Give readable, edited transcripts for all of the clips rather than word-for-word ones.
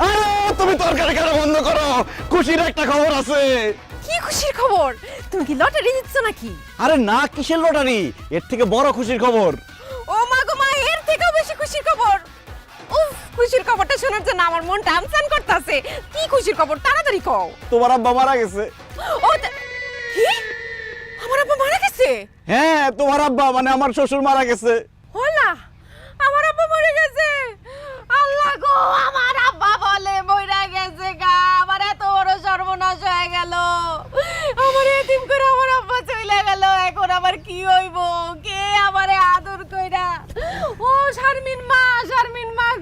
আরে তুমি তরকারি খাওয়া বন্ধ করো, খুশির একটা খবর আছে। কি খুশির খবর? তুমি কি লটারি জিতছো নাকি? আরে না, কিসের লটারি, এর থেকে বড় খুশির খবর। ও মা গো মা, এর থেকেও বেশি খুশির খবর। উফ, খুশির খবরটা শোনার জন্য আমার মনটা আমসান করতেছে। কি খুশির খবর, তাড়াতাড়ি কও। তোমার আব্বা মারা গেছে। ও কি? আমার আব্বা মারা গেছে? হ্যাঁ, তোমার আব্বা মানে আমার শ্বশুর মারা গেছে। হলা, আমার আব্বা মরে গেছে। আল্লাহ গো, আমার আব্বা বলে মরে গেছে গা। আমার এত বড় সর্বনাশ হয়ে গেল। আমার এতিম করে আমার আব্বা চলে গেল। এখন আবার কি হইব? কে আমারে আদর কইরা? ও শারমিন মা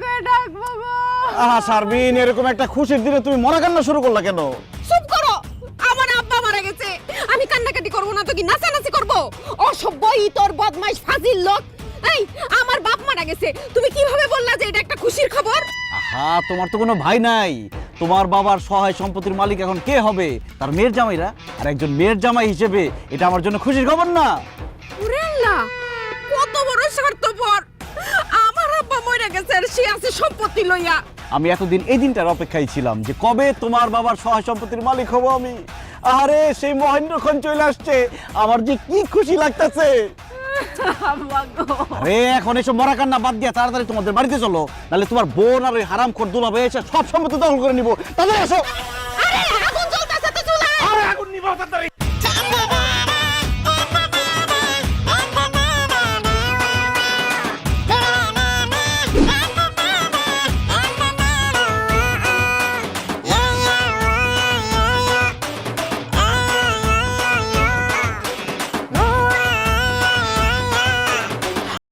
কে ডাকবো গো। আহা শারমিন, এরকম একটা খুশির দিনে তুমি মরা কান্না শুরু করলা কেন? চুপ করো, আমার আব্বা মারা গেছে। আমি কান্নাকাটি করবো না তো কি নাচানাচি করবো? অসভ্য ইতর বদমাইশ ফাজিল লোক। এই, আমার বাপ মারা গেছে, তুমি কিভাবে বললা যে এটা একটা খুশির খবর? আহা, তোমার তো কোনো ভাই নাই। তোমার বাবার সহায় সম্পত্তির মালিক এখন কে হবে? তার মেয়ের জামাইরা। আর একজন মেয়ের জামাই হিসেবে এটা আমার জন্য খুশির খবর না? ওরে আল্লাহ, কত বড় স্বার্থপর। আমার আব্বা মরে গেছে আর সে আছে সম্পত্তি লইয়া। আমি এতদিন এই দিনটার অপেক্ষায় ছিলাম যে কবে তোমার বাবার সহায় সম্পত্তির মালিক হব আমি। আরে সেই মহেন্দ্রক্ষণ চলে আসছে, আমার যে কি খুশি লাগতেছে। আব্বা গো। আরে এখন এসব মরা কান্না বাদ দিয়া তাড়াতাড়ি তোমাদের বাড়িতে চলো, নাহলে তোমার বোন আর ওই হারামখোর দুলাভাই এসে সব সম্পত্তি দখল করে নিব। তাদের আসো।